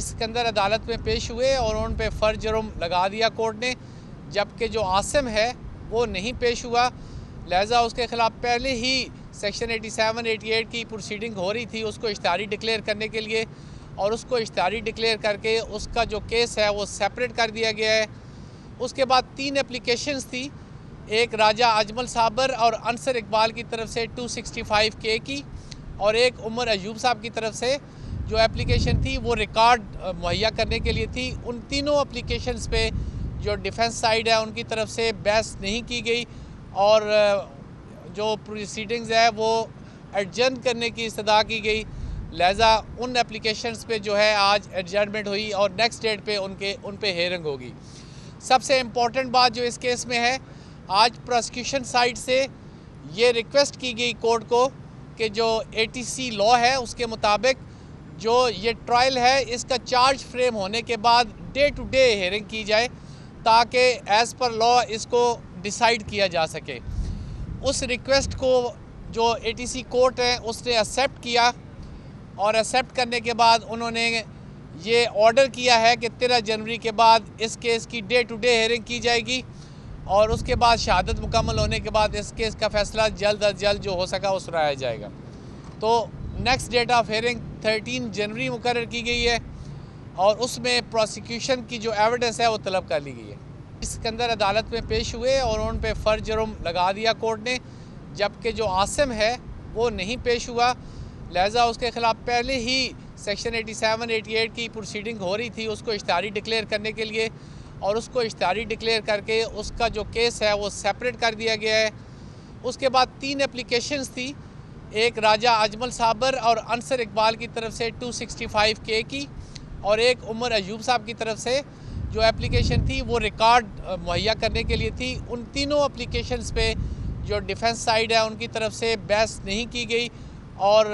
सिकंदर अदालत में पेश हुए और उन पे फ़र्ज जुर्म लगा दिया कोर्ट ने, जबकि जो आसिम है वो नहीं पेश हुआ। लिहाजा उसके ख़िलाफ़ पहले ही सेक्शन 87, 88 की प्रोसीडिंग हो रही थी उसको इश्तिहारी डिक्लेयर करने के लिए, और उसको इश्तिहारी डिक्लेयर करके उसका जो केस है वो सेपरेट कर दिया गया है। उसके बाद 3 एप्लीकेशंस थी, एक राजा अजमल साबर और अंसर इकबाल की तरफ से 265K की, और एक उमर अयूब साहब की तरफ से जो एप्लीकेशन थी वो रिकॉर्ड मुहैया करने के लिए थी। उन तीनों एप्लीकेशंस पे जो डिफेंस साइड है उनकी तरफ से बहस नहीं की गई और जो प्रोसीडिंग्स है वो एडजर्न करने की इस्तदा की गई। लिहाजा उन एप्लीकेशंस पे जो है आज एडजर्नमेंट हुई और नेक्स्ट डेट पे उन पे हेयरिंग होगी। सबसे इम्पॉर्टेंट बात जो इस केस में है, आज प्रोसिक्यूशन साइड से ये रिक्वेस्ट की गई कोर्ट को कि जो ATC लॉ है उसके मुताबिक जो ये ट्रायल है इसका चार्ज फ्रेम होने के बाद डे टू डे हेयरिंग की जाए, ताकि एज़ पर लॉ इसको डिसाइड किया जा सके। उस रिक्वेस्ट को जो ATC कोर्ट है उसने एक्सेप्ट किया, और एक्सेप्ट करने के बाद उन्होंने ये ऑर्डर किया है कि 13 जनवरी के बाद इस केस की डे टू डे हेयरिंग की जाएगी, और उसके बाद शहादत मुकम्मल होने के बाद इस केस का फ़ैसला जल्द अज जल्द जो हो सका वो सुनाया जाएगा। तो नेक्स्ट डेट ऑफ हेयरिंग 13 जनवरी मुकर्रर की गई है, और उसमें प्रोसिक्यूशन की जो एविडेंस है वो तलब कर ली गई है। सिकंदर अदालत में पेश हुए और उन पे फ़र्ज जुर्म लगा दिया कोर्ट ने, जबकि जो आसिम है वो नहीं पेश हुआ। लिहाजा उसके ख़िलाफ़ पहले ही सेक्शन 87, 88 की प्रोसीडिंग हो रही थी उसको इश्तिहारी डिक्लेयर करने के लिए, और उसको इश्तिहारी डिक्लेयर करके उसका जो केस है वो सेपरेट कर दिया गया है। उसके बाद 3 एप्लीकेशंस थी, एक राजा अजमल साबर और अंसर इकबाल की तरफ से 265K की, और एक उमर अयूब साहब की तरफ से जो एप्लीकेशन थी वो रिकॉर्ड मुहैया करने के लिए थी। उन तीनों एप्लीकेशंस पे जो डिफेंस साइड है उनकी तरफ से बहस नहीं की गई, और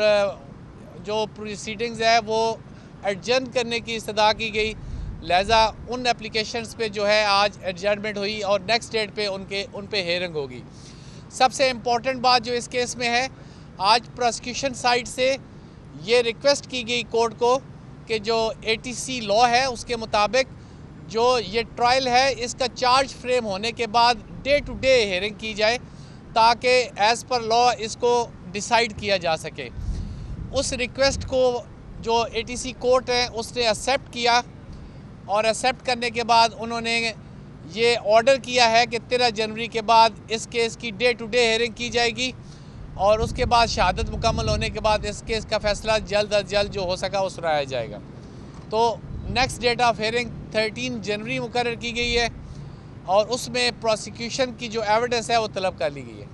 जो प्रोसीडिंग्स है वो एडजर्न करने की इस्तदा की गई। लिहाजा उन एप्लीकेशंस पे जो है आज एडजर्नमेंट हुई और नेक्स्ट डेट पे उन पे हेयरिंग होगी। सबसे इम्पॉर्टेंट बात जो इस केस में है, आज प्रोसिक्यूशन साइड से ये रिक्वेस्ट की गई कोर्ट को कि जो ATC लॉ है उसके मुताबिक जो ये ट्रायल है इसका चार्ज फ्रेम होने के बाद डे टू डे हेयरिंग की जाए, ताकि एज़ पर लॉ इसको डिसाइड किया जा सके। उस रिक्वेस्ट को जो ATC कोर्ट है उसने एक्सेप्ट किया, और एक्सेप्ट करने के बाद उन्होंने ये ऑर्डर किया है कि 13 जनवरी के बाद इस केस की डे टू डे हेयरिंग की जाएगी, और उसके बाद शहादत मुकम्मल होने के बाद इस केस का फ़ैसला जल्द अज जल्द जो हो सका वो सुनाया जाएगा। तो नेक्स्ट डेट ऑफ हेयरिंग 13 जनवरी मुकर्रर की गई है, और उसमें प्रोसिक्यूशन की जो एविडेंस है वो तलब कर ली गई है।